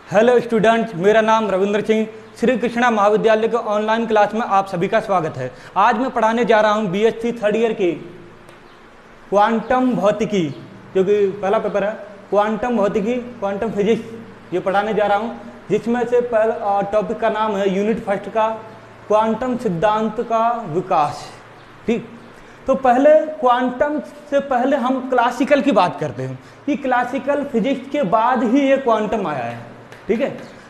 Hello students, मेरा नाम रविंद्र सिंह। श्री कृष्णा महाविद्यालय के ऑनलाइन क्लास में आप सभी का स्वागत है। आज मैं पढ़ाने जा रहा हूं बीएससी थर्ड ईयर की क्वांटम भौतिकी, जो कि पहला पेपर है क्वांटम भौतिकी, क्वांटम फिजिक्स। ये पढ़ाने जा रहा हूं, जिसमें से पहला टॉपिक का नाम है यूनिट फर्स्ट का क्वांटम सिद्धांत का विकास। ठीक, तो पहले क्वांटम से पहले हम क्लासिकल की बात करते हैं कि क्लासिकल फिजिक्स के बाद ही ये क्वांटम आया है। ठीक है,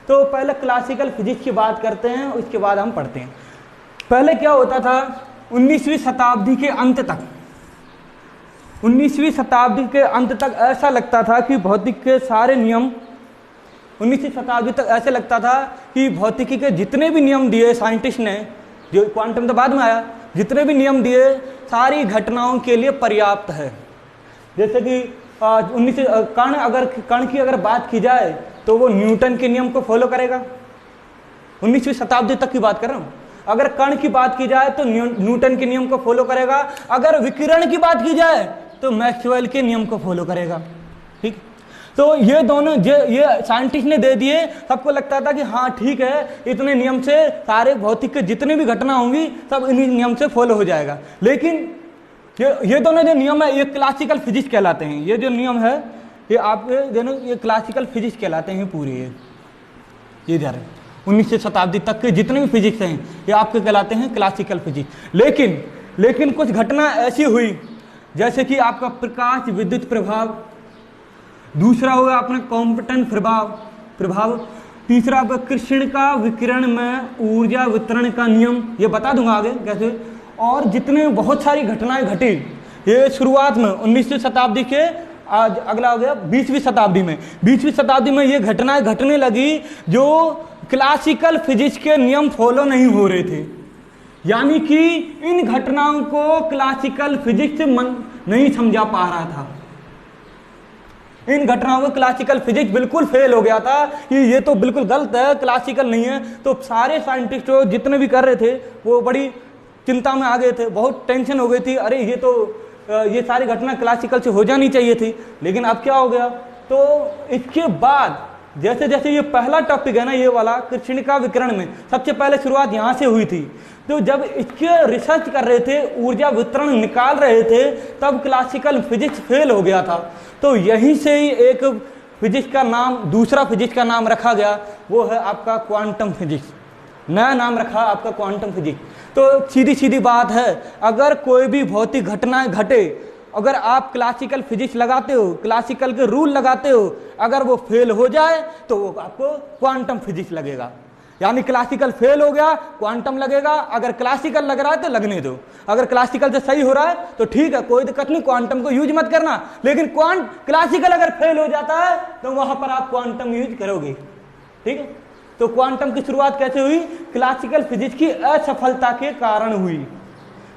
तो पहले क्लासिकल फिजिक्स की बात करते हैं, उसके बाद हम पढ़ते हैं। पहले क्या होता था, 19वीं शताब्दी के अंत तक 19वीं शताब्दी के अंत तक ऐसा लगता था कि भौतिक के सारे नियम 19वीं शताब्दी तक ऐसे लगता था कि भौतिकी के जितने भी नियम दिए साइंटिस्ट ने, जो क्वांटम तो बाद में आया, जितने भी नियम दिए सारी घटनाओं के लिए पर्याप्त है। जैसे कि कण की अगर बात की जाए तो वो न्यूटन के नियम को फॉलो करेगा। 19वीं शताब्दी तक की बात कर रहा हूँ। अगर कण की बात की जाए तो न्यूटन के नियम को फॉलो करेगा। अगर विकिरण की बात की जाए तो मैक्सवेल के नियम को फॉलो करेगा। ठीक, तो ये दोनों ये साइंटिस्ट ने दे दिए। सबको लगता था कि हाँ ठीक है, इतने नियम से सारे भौतिक के जितने भी घटना होंगी सब इन्हीं नियम से फॉलो हो जाएगा। लेकिन ये दोनों जो नियम है ये क्लासिकल फिजिक्स कहलाते हैं। ये जो नियम है ये आपके दोनों ये क्लासिकल फिजिक्स कहलाते हैं पूरे। ये जा रहे 19वीं शताब्दी तक के जितने भी फिजिक्स हैं ये आपके कहलाते हैं क्लासिकल फिजिक्स। लेकिन कुछ घटना ऐसी हुई, जैसे कि आपका प्रकाश विद्युत प्रभाव, दूसरा होगा अपना कॉम्पटन प्रभाव, तीसरा आपका कृष्ण का विकिरण में ऊर्जा वितरण का नियम, ये बता दूंगा आगे कैसे। और जितने बहुत सारी घटनाएं घटी ये शुरुआत में 19वीं शताब्दी के, आज अगला हो गया 20वीं शताब्दी में। 20वीं शताब्दी में ये घटनाएं घटने लगी जो क्लासिकल फिजिक्स के नियम फॉलो नहीं हो रहे थे। यानी कि इन घटनाओं को क्लासिकल फिजिक्स नहीं समझा पा रहा था। इन घटनाओं को क्लासिकल फिजिक्स बिल्कुल फेल हो गया था कि ये तो बिल्कुल गलत है, क्लासिकल नहीं है। तो सारे साइंटिस्ट जितने भी कर रहे थे वो बड़ी चिंता में आ गए थे, बहुत टेंशन हो गई थी। अरे ये सारी घटना क्लासिकल से हो जानी चाहिए थी। लेकिन अब क्या हो गया, तो इसके बाद जैसे जैसे ये पहला टॉपिक है ना, ये वाला कृष्णिका विकिरण में सबसे पहले शुरुआत यहाँ से हुई थी। तो जब इसके रिसर्च कर रहे थे, ऊर्जा वितरण निकाल रहे थे, तब क्लासिकल फिजिक्स फेल हो गया था। तो यहीं से ही एक फिजिक्स का नाम, दूसरा फिजिक्स का नाम रखा गया, वो है आपका क्वांटम फिजिक्स। नया नाम रखा आपका क्वांटम फिजिक्स। तो सीधी सीधी बात है, अगर कोई भी भौतिक घटनाएं घटे, अगर आप क्लासिकल फिजिक्स लगाते हो, क्लासिकल के रूल लगाते हो, अगर वो फेल हो जाए तो वो आपको क्वांटम फिजिक्स लगेगा। यानी क्लासिकल फेल हो गया, क्वांटम लगेगा। अगर क्लासिकल लग रहा है तो लगने दो, अगर क्लासिकल से सही हो रहा है तो ठीक है, कोई दिक्कत नहीं, क्वांटम को यूज मत करना। लेकिन क्लासिकल अगर फेल हो जाता है तो वहां पर आप क्वांटम यूज करोगे। ठीक है, तो क्वांटम की शुरुआत कैसे हुई? क्लासिकल फिजिक्स की असफलता के कारण हुई।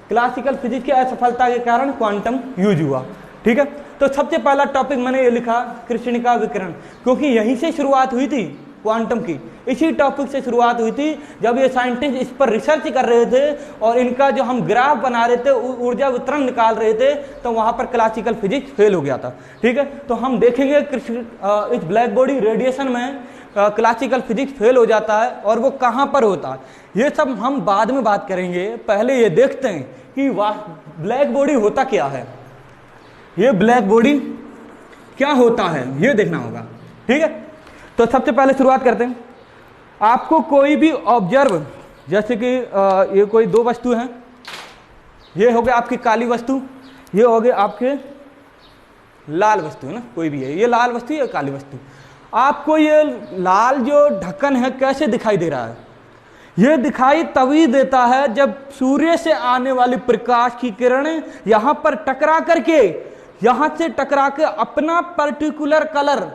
क्लासिकल फिजिक्स की असफलता के कारण क्वांटम यूज हुआ। ठीक है, तो सबसे पहला टॉपिक मैंने ये लिखा कृष्णिका विकिरण, क्योंकि यहीं से शुरुआत हुई थी क्वांटम की। इसी टॉपिक से शुरुआत हुई थी जब ये साइंटिस्ट इस पर रिसर्च कर रहे थे और इनका जो हम ग्राफ बना रहे थे, ऊर्जा वितरण निकाल रहे थे, तो वहां पर क्लासिकल फिजिक्स फेल हो गया था। ठीक है, तो हम देखेंगे इस ब्लैक बॉडी रेडिएशन में क्लासिकल फिजिक्स फेल हो जाता है और वो कहाँ पर होता है, ये सब हम बाद में बात करेंगे। पहले ये देखते हैं कि वाह ब्लैक बॉडी होता क्या है, ये ब्लैक बॉडी क्या होता है ये देखना होगा। ठीक है, तो सबसे पहले शुरुआत करते हैं। आपको कोई भी ऑब्जर्व, जैसे कि ये कोई दो वस्तु हैं, ये हो गए आपकी काली वस्तु, ये हो गए आपके लाल वस्तु, है ना, कोई भी है, ये लाल वस्तु या काली वस्तु। आपको ये लाल जो ढक्कन है कैसे दिखाई दे रहा है? ये दिखाई तभी देता है जब सूर्य से आने वाली प्रकाश की किरणें यहां पर टकरा करके, यहां से टकरा के अपना पर्टिकुलर कलर,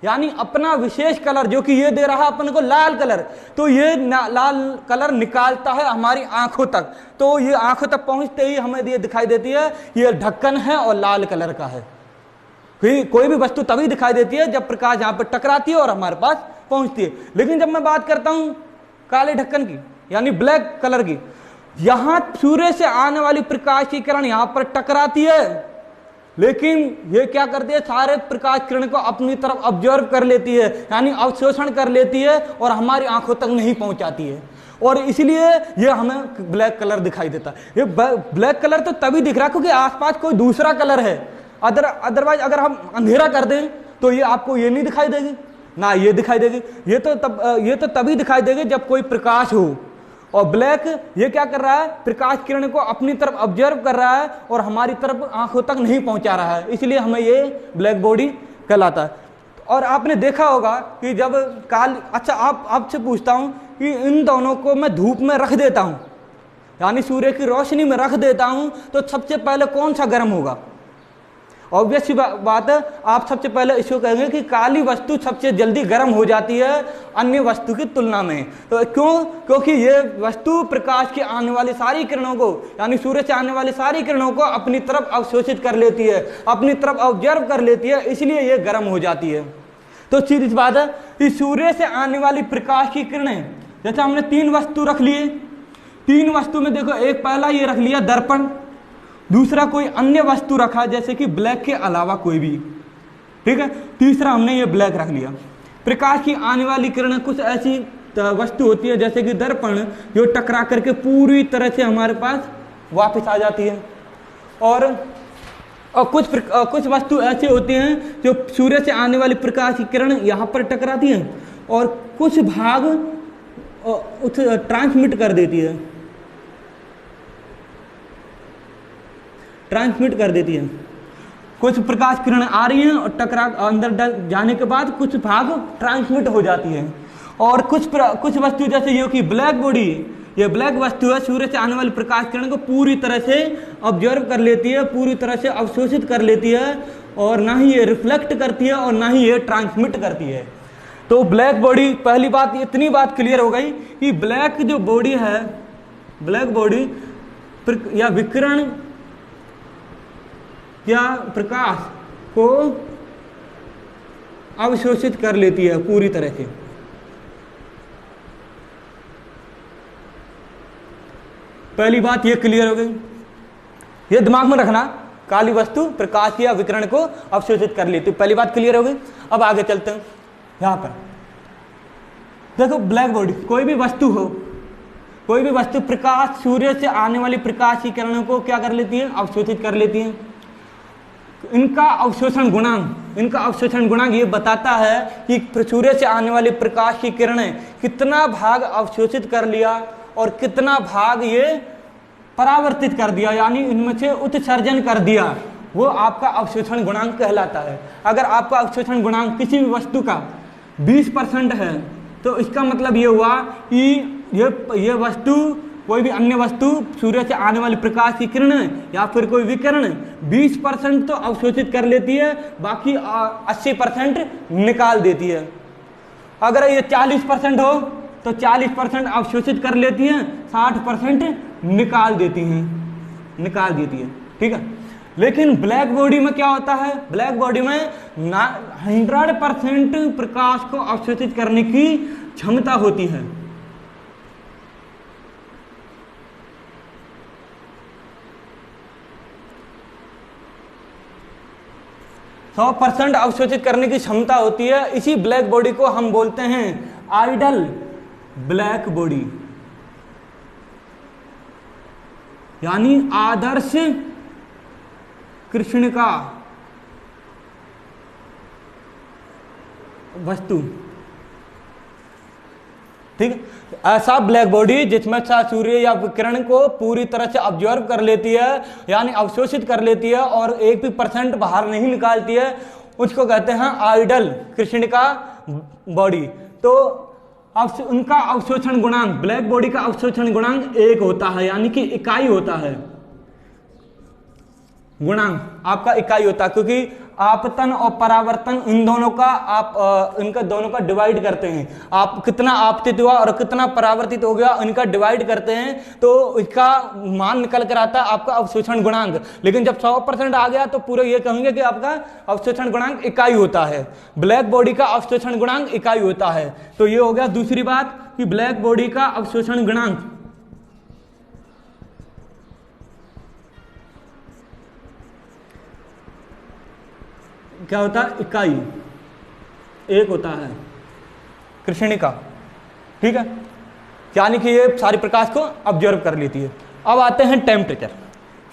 यानी अपना विशेष कलर, जो कि ये दे रहा है अपन को लाल कलर, तो ये लाल कलर निकालता है हमारी आंखों तक। तो ये आंखों तक पहुंचते ही हमें ये दिखाई देती है ये ढक्कन है और लाल कलर का है। कोई भी वस्तु तभी दिखाई देती है जब प्रकाश यहाँ पर टकराती है और हमारे पास पहुंचती है। लेकिन जब मैं बात करता हूं काले ढक्कन की, यानी ब्लैक कलर की, यहां सूर्य से आने वाली प्रकाश की किरण यहां पर टकराती है लेकिन ये क्या करती है, सारे प्रकाश किरण को अपनी तरफ ऑब्जर्व कर लेती है, यानी अवशोषण कर लेती है और हमारी आंखों तक नहीं पहुंचाती है, और इसलिए ये हमें ब्लैक कलर दिखाई देता है। ये ब्लैक कलर तो तभी दिख रहा है क्योंकि आसपास कोई दूसरा कलर है। अदरवाइज अगर हम अंधेरा कर दें तो ये आपको ये नहीं दिखाई देगी ना, ये दिखाई देगी। ये तो तभी दिखाई देगी जब कोई प्रकाश हो। और ब्लैक ये क्या कर रहा है, प्रकाश किरण को अपनी तरफ ऑब्जर्व कर रहा है और हमारी तरफ आंखों तक नहीं पहुंचा रहा है, इसलिए हमें ये ब्लैक बॉडी कहलाता है। और आपने देखा होगा कि जब अच्छा आपसे पूछता हूं कि इन दोनों को मैं धूप में रख देता हूं, यानी सूर्य की रोशनी में रख देता हूं, तो सबसे पहले कौन सा गर्म होगा? ऑब्वियस सी बात है, आप सबसे पहले इसको कहेंगे कि काली वस्तु सबसे जल्दी गर्म हो जाती है अन्य वस्तु की तुलना में। तो क्यों? क्योंकि ये वस्तु प्रकाश की आने वाली सारी किरणों को, यानी सूर्य से आने वाली सारी किरणों को अपनी तरफ अवशोषित कर लेती है, अपनी तरफ ऑब्जर्व कर लेती है, इसलिए ये गर्म हो जाती है। तो सीधी बात है कि सूर्य से आने वाली प्रकाश की किरणें, जैसे हमने 3 वस्तु रख लिए, 3 वस्तु में देखो, एक पहला ये रख लिया दर्पण, दूसरा कोई अन्य वस्तु रखा जैसे कि ब्लैक के अलावा कोई भी, ठीक है, तीसरा हमने ये ब्लैक रख लिया। प्रकाश की आने वाली किरणें कुछ ऐसी वस्तु होती है जैसे कि दर्पण, जो टकरा करके पूरी तरह से हमारे पास वापस आ जाती है, और कुछ वस्तु ऐसे होती हैं जो सूर्य से आने वाली प्रकाश की किरण यहाँ पर टकराती हैं और कुछ भाग ट्रांसमिट कर देती है, कुछ प्रकाश किरण आ रही हैं और टकरा अंदर जाने के बाद कुछ भाग ट्रांसमिट हो जाती है। और कुछ वस्तु जैसे ये कि ब्लैक बॉडी, ये ब्लैक वस्तु है, सूर्य से आने वाली प्रकाश किरण को पूरी तरह से ऑब्जर्व कर लेती है, पूरी तरह से अवशोषित कर लेती है, और ना ही ये रिफ्लेक्ट करती है और ना ही ये ट्रांसमिट करती है। तो ब्लैक बॉडी, पहली बात इतनी बात क्लियर हो गई कि ब्लैक जो बॉडी है, ब्लैक बॉडी या विकिरण या प्रकाश को अवशोषित कर लेती है पूरी तरह से। पहली बात ये क्लियर हो गई, ये दिमाग में रखना, काली वस्तु प्रकाश या विकिरण को अवशोषित कर लेती है, पहली बात क्लियर हो गई। अब आगे चलते हैं। यहां पर देखो, ब्लैक बॉडी, कोई भी वस्तु हो, कोई भी वस्तु प्रकाश, सूर्य से आने वाली प्रकाश की किरणों को क्या कर लेती है, अवशोषित कर लेती है। इनका अवशोषण गुणांक ये बताता है कि सूर्य से आने वाली प्रकाश की किरणें कितना भाग अवशोषित कर लिया और कितना भाग ये परावर्तित कर दिया, यानी इनमें से उत्सर्जन कर दिया, वो आपका अवशोषण गुणांक कहलाता है। अगर आपका अवशोषण गुणांक किसी भी वस्तु का 20% है तो इसका मतलब ये हुआ कि ये वस्तु, कोई भी अन्य वस्तु, सूर्य से आने वाली प्रकाश की किरणें या फिर कोई विकिरण 20% तो अवशोषित कर लेती है, बाकी 80% निकाल देती है। अगर ये 40% हो तो 40% अवशोषित कर लेती है, 60% निकाल देती है, ठीक है। लेकिन ब्लैक बॉडी में क्या होता है, ब्लैक बॉडी में 100% प्रकाश को अवशोषित करने की क्षमता होती है। सौ % अवशोषित करने की क्षमता होती है। इसी ब्लैक बॉडी को हम बोलते हैं आइडल ब्लैक बॉडी, यानी आदर्श कृष्णिका वस्तु, ठीक है। ऐसा ब्लैक बॉडी जिसमें सूर्य या विकिरण को पूरी तरह से ऑब्जर्व कर लेती है, यानी अवशोषित कर लेती है और 1 भी % बाहर नहीं निकालती है, उसको कहते हैं आइडल कृष्णिका बॉडी। तो उनका अवशोषण गुणांक, ब्लैक बॉडी का अवशोषण गुणांक 1 होता है, यानी कि इकाई होता है, गुणांक आपका इकाई होता है, क्योंकि आपतन और परावर्तन इन दोनों का इनका दोनों का डिवाइड करते हैं। आप कितना आपतित हुआ और कितना परावर्तित हो गया, इनका डिवाइड करते हैं तो इसका मान निकल कर आता है आपका अवशोषण गुणांक। लेकिन जब 100% आ गया तो पूरे ये कहेंगे कि आपका अवशोषण गुणांक इकाई होता है, ब्लैक बॉडी का अवशोषण गुणांक इकाई होता है। तो ये हो गया दूसरी बात कि ब्लैक बॉडी का अवशोषण गुणांक क्या होता है, इकाई, एक होता है कृष्णिका, ठीक है, यानी कि ये सारी प्रकाश को ऑब्जर्व कर लेती है। अब आते हैं टेम्परेचर,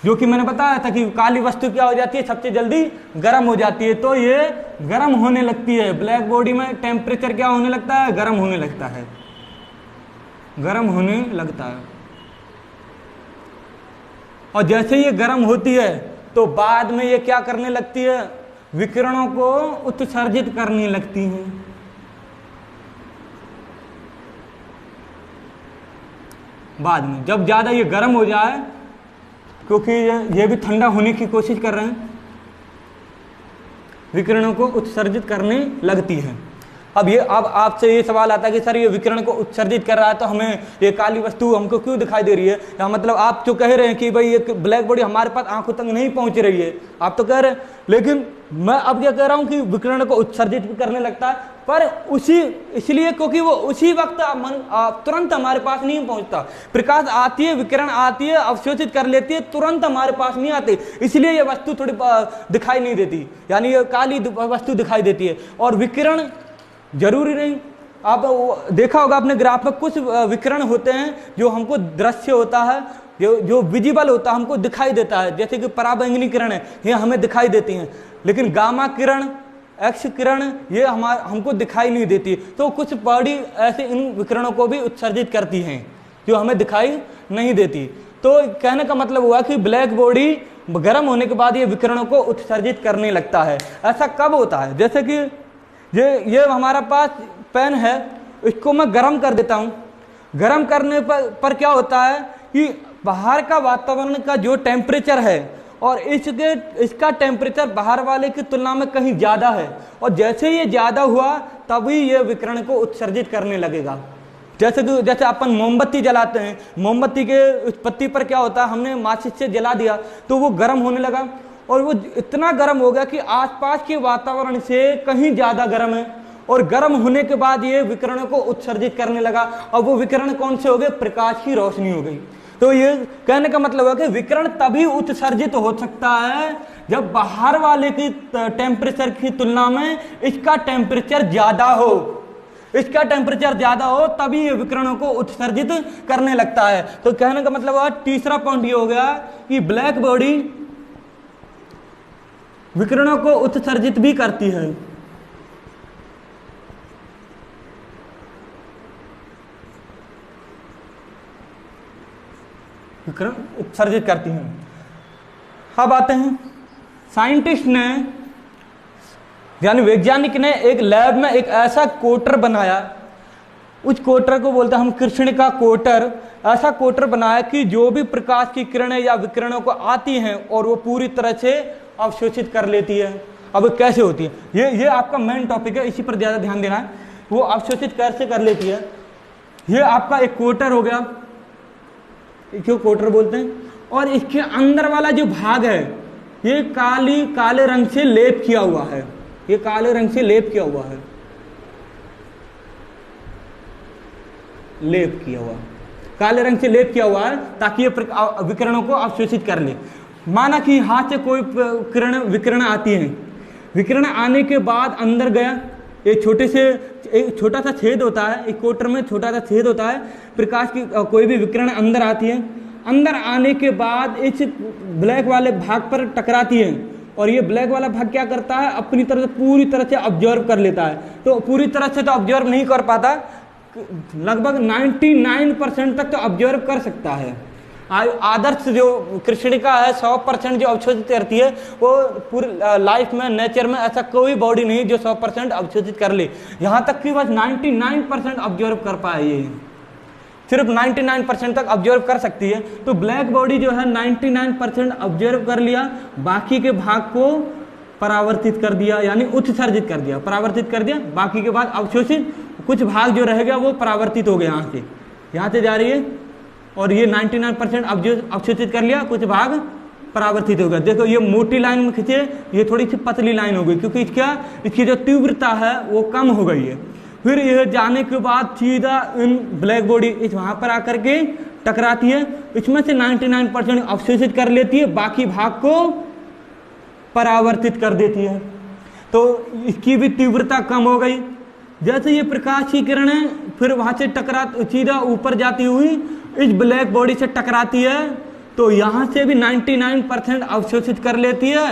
जो कि मैंने बताया था कि काली वस्तु क्या हो जाती है, सबसे जल्दी गर्म हो जाती है, तो ये गर्म होने लगती है। ब्लैक बॉडी में टेम्परेचर क्या होने लगता है, गर्म होने लगता है, गर्म होने लगता है। और जैसे ये गर्म होती है तो बाद में ये क्या करने लगती है, विकिरणों को उत्सर्जित करने लगती हैं। बाद में जब ज़्यादा ये गर्म हो जाए, क्योंकि ये भी ठंडा होने की कोशिश कर रहे हैं, विकिरणों को उत्सर्जित करने लगती है। अब आपसे ये सवाल आता है कि सर ये विकिरण को उत्सर्जित कर रहा है तो हमें ये काली वस्तु हमको क्यों दिखाई दे रही है, या मतलब आप जो कह रहे हैं कि भाई ये ब्लैक बॉडी हमारे पास आंखों तक नहीं पहुंच रही है, आप तो कह रहे हैं, लेकिन मैं अब क्या कह रहा हूं कि विकिरण को उत्सर्जित भी करने लगता है, पर इसलिए क्योंकि वो उसी वक्त तुरंत हमारे पास नहीं पहुंचता। प्रकाश आती है, विकिरण आती है, अवशोषित कर लेती है, तुरंत हमारे पास नहीं आती, इसलिए ये वस्तु थोड़ी दिखाई नहीं देती, यानी ये काली वस्तु दिखाई देती है। और विकिरण जरूरी नहीं, आप देखा होगा अपने ग्राफ में कुछ विकिरण होते हैं जो हमको दृश्य होता है, जो विजिबल होता है, हमको दिखाई देता है, जैसे कि पराबैंगनी किरण है, ये हमें दिखाई देती हैं, लेकिन गामा किरण, एक्स किरण ये हमको दिखाई नहीं देती। तो कुछ बॉडी ऐसे इन विकिरणों को भी उत्सर्जित करती हैं जो हमें दिखाई नहीं देती। तो कहने का मतलब हुआ कि ब्लैक बॉडी गर्म होने के बाद ये विकिरणों को उत्सर्जित करने लगता है। ऐसा कब होता है, जैसे कि ये हमारा पास पेन है, इसको मैं गर्म कर देता हूँ, गर्म करने पर क्या होता है कि बाहर का वातावरण का जो टेम्परेचर है और इसका टेम्परेचर बाहर वाले की तुलना में कहीं ज़्यादा है, और जैसे ये ज़्यादा हुआ तभी ये विकिरण को उत्सर्जित करने लगेगा। जैसे अपन मोमबत्ती जलाते हैं, मोमबत्ती के उत्पत्ति पर क्या होता है, हमने माचिस से जला दिया तो वो गर्म होने लगा, और वो इतना गर्म हो गया कि आसपास के वातावरण से कहीं ज़्यादा गर्म है, और गर्म होने के बाद ये विकिरणों को उत्सर्जित करने लगा। और वो विकिरण कौन से हो गए, प्रकाश की रोशनी हो गई। तो ये कहने का मतलब है कि विकिरण तभी उत्सर्जित हो सकता है जब बाहर वाले की टेम्परेचर की तुलना में इसका टेम्परेचर ज्यादा हो, इसका टेम्परेचर ज्यादा हो तभी ये विकिरणों को उत्सर्जित करने लगता है। तो कहने का मतलब है, तीसरा पॉइंट ये हो गया कि ब्लैक बॉडी विकिरणों को उत्सर्जित भी करती है। विकिरण उत्सर्जित करती हैं। अब आते हैं, साइंटिस्ट ने यानी वैज्ञानिक ने एक लैब में एक ऐसा कोटर बनाया, उस कोटर को बोलते हैं हम कृष्णिका कोटर। ऐसा कोटर बनाया कि जो भी प्रकाश की किरणें या विकिरणों को आती हैं और वो पूरी तरह से अवशोषित कर लेती है। अब कैसे होती है, ये आपका मेन टॉपिक है, इसी पर ज़्यादा ध्यान देना है। वो अवशोषित कैसे कर लेती है, ये आपका एक कोटर हो गया, क्यों कोटर बोलते हैं, और इसके अंदर वाला जो भाग है ये काले रंग से लेप किया हुआ है, ये काले रंग से लेप किया हुआ है, लेप किया हुआ, काले रंग से लेप किया हुआ है ताकि ये विकिरणों को अवशोषित कर ले। माना कि हाथ से कोई विकिरण आती है, विकिरण आने के बाद अंदर गया, एक छोटा सा छेद होता है, एक कोटर में छोटा सा छेद होता है, प्रकाश की कोई भी विकिरण अंदर आती है, अंदर आने के बाद इस ब्लैक वाले भाग पर टकराती है, और ये ब्लैक वाला भाग क्या करता है, अपनी तरह से पूरी तरह से ऑब्जर्व कर लेता है। तो पूरी तरह से तो ऑब्जर्व नहीं कर पाता, लगभग 99% तक तो ऑब्जर्व कर सकता है। आदर्श जो कृष्णिका है 100% जो अवशोषित करती है, वो पूरी लाइफ में नेचर में ऐसा कोई बॉडी नहीं जो 100% अवशोषित कर ले। यहाँ तक कि बस 99% ऑब्जर्व कर पाए, ये सिर्फ 99% तक ऑब्जर्व कर सकती है। तो ब्लैक बॉडी जो है 99% ऑब्जर्व कर लिया, बाकी के भाग को परावर्तित कर दिया, यानी उत्सर्जित कर दिया, परावर्तित कर दिया, बाकी के बाद अवशोषित, कुछ भाग जो रह गया वो परावर्तित हो गया, यहाँ से जा रही है, और ये 99% अवशोषित कर लिया, कुछ भाग परावर्तित हो गया। देखो ये मोटी लाइन में खींचे, ये थोड़ी सी पतली लाइन हो गई, क्योंकि इसकी जो तीव्रता है वो कम हो गई है। फिर यह जाने के बाद सीधा इन ब्लैक बॉडी इस वहाँ पर आकर के टकराती है, इसमें से 99% अवशोषित कर लेती है, बाकी भाग को परावर्तित कर देती है। तो इसकी भी तीव्रता कम हो गई। जैसे ये प्रकाश की किरणें फिर वहां से सीधा ऊपर जाती हुई इस ब्लैक बॉडी से टकराती है, तो यहां से भी 99% अवशोषित कर लेती है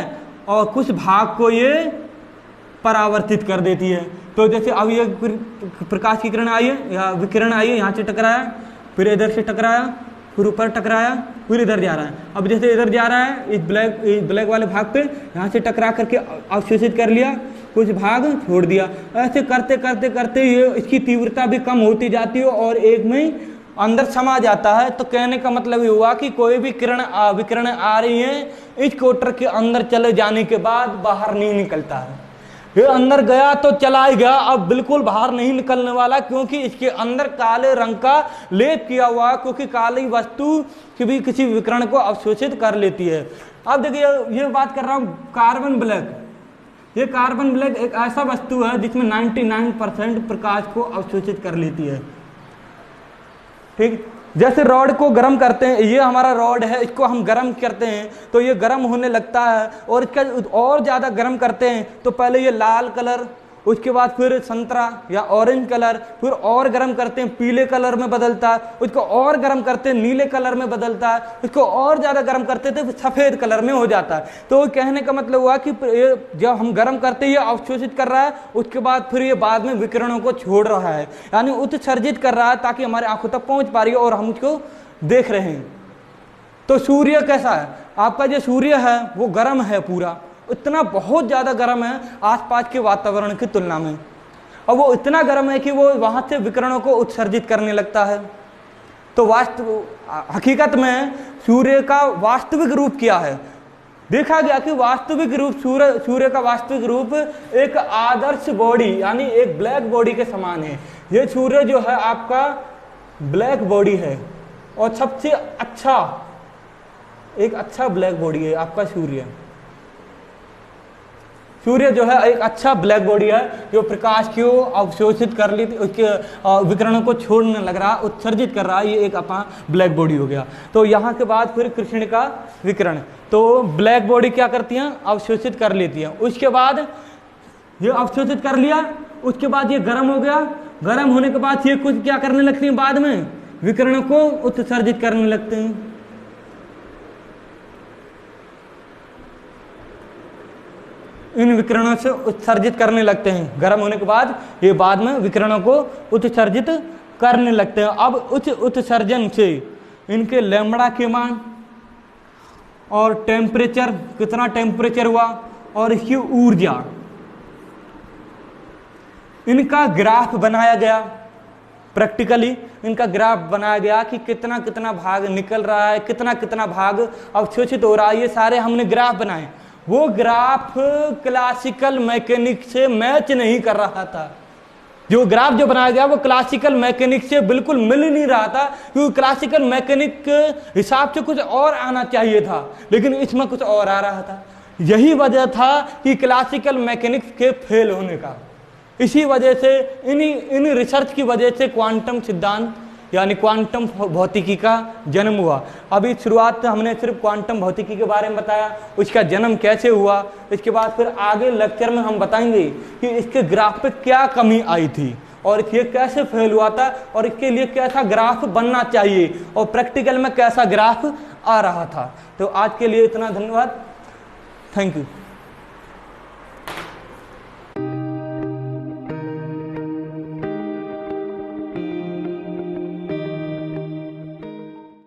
और कुछ भाग को ये परावर्तित कर देती है। तो जैसे अब ये प्रकाश की किरण आई है या विकिरण आई है, यहाँ से टकराया, फिर इधर से टकराया, फिर ऊपर टकराया, फिर इधर जा रहा है। अब जैसे इधर जा रहा है इस ब्लैक वाले भाग पे, यहाँ से टकरा करके अवशोषित कर लिया, कुछ भाग छोड़ दिया। ऐसे करते करते करते ये इसकी तीव्रता भी कम होती जाती है और एक में अंदर समा जाता है। तो कहने का मतलब ये हुआ कि कोई भी विकिरण आ रही है, इस कोटर के अंदर चले जाने के बाद बाहर नहीं निकलता है। ये अंदर गया तो चला ही गया, अब बिल्कुल बाहर नहीं निकलने वाला, क्योंकि इसके अंदर काले रंग का लेप किया हुआ, क्योंकि काली वस्तु भी किसी विकिरण को अवशोषित कर लेती है। अब देखिए ये बात कर रहा हूँ कार्बन ब्लैक। ये कार्बन ब्लैक एक ऐसा वस्तु है जिसमें 99% प्रकाश को अवशोषित कर लेती है। ठीक, जैसे रॉड को गर्म करते हैं, ये हमारा रॉड है, इसको हम गर्म करते हैं तो ये गर्म होने लगता है, और इसका और ज़्यादा गर्म करते हैं तो पहले ये लाल कलर, उसके बाद फिर संतरा या ऑरेंज कलर, फिर और गर्म करते हैं पीले कलर में बदलता है, उसको और गर्म करते हैं नीले कलर में बदलता है, उसको और ज़्यादा गर्म करते थे सफ़ेद कलर में हो जाता है। तो कहने का मतलब हुआ कि जब हम गर्म करते हैं ये अवशोषित कर रहा है, उसके बाद फिर ये बाद में विकिरणों को छोड़ रहा है, यानी उत्सर्जित कर रहा है ताकि हमारे आंखों तक पहुँच पा रही है और हम उसको देख रहे हैं। तो सूर्य कैसा है? आपका जो सूर्य है वो गर्म है, पूरा इतना बहुत ज़्यादा गर्म है आसपास के वातावरण की तुलना में, और वो इतना गर्म है कि वो वहाँ से विकिरणों को उत्सर्जित करने लगता है। तो हकीकत में सूर्य का वास्तविक रूप क्या है? देखा गया कि वास्तविक रूप सूर्य का वास्तविक रूप एक आदर्श बॉडी यानी एक ब्लैक बॉडी के समान है। ये सूर्य जो है आपका ब्लैक बॉडी है और सबसे अच्छा एक अच्छा ब्लैक बॉडी है आपका सूर्य। सूर्य जो है एक अच्छा ब्लैक बॉडी है जो प्रकाश को अवशोषित कर ली, उसके विकिरणों को छोड़ने लग रहा, उत्सर्जित कर रहा है, ये एक अपना ब्लैक बॉडी हो गया। तो यहाँ के बाद फिर कृष्ण का विकिरण, तो ब्लैक बॉडी क्या करती हैं? अवशोषित कर लेती हैं। उसके बाद ये अवशोषित कर लिया, उसके बाद ये गर्म हो गया, गर्म होने के बाद ये कुछ क्या करने लगती हैं? बाद में विकिरणों को उत्सर्जित करने लगते हैं। इन विकिरणों से उत्सर्जित करने लगते हैं। गर्म होने के बाद ये बाद में विकिरणों को उत्सर्जित करने लगते हैं। अब उच्च उत्सर्जन से इनके लैम्बडा के मान और टेम्परेचर, कितना टेम्परेचर हुआ, और इसकी ऊर्जा, इनका ग्राफ बनाया गया। प्रैक्टिकली इनका ग्राफ बनाया गया कि कितना कितना भाग निकल रहा है, कितना कितना भाग अवशोषित हो रहा है, ये सारे हमने ग्राफ बनाए। वो ग्राफ क्लासिकल मैकेनिक्स से मैच नहीं कर रहा था। जो ग्राफ जो बनाया गया वो क्लासिकल मैकेनिक्स से बिल्कुल मिल ही नहीं रहा था, क्योंकि क्लासिकल मैकेनिक के हिसाब से कुछ और आना चाहिए था, लेकिन इसमें कुछ और आ रहा था। यही वजह था कि क्लासिकल मैकेनिक्स के फेल होने का। इसी वजह से इन रिसर्च की वजह से क्वांटम सिद्धांत यानी क्वांटम भौतिकी का जन्म हुआ। अभी शुरुआत हमने सिर्फ क्वांटम भौतिकी के बारे में बताया, उसका जन्म कैसे हुआ। इसके बाद फिर आगे लेक्चर में हम बताएंगे कि इसके ग्राफ पे क्या कमी आई थी और ये कैसे फेल हुआ था और इसके लिए कैसा ग्राफ बनना चाहिए और प्रैक्टिकल में कैसा ग्राफ आ रहा था। तो आज के लिए इतना, धन्यवाद, थैंक यू।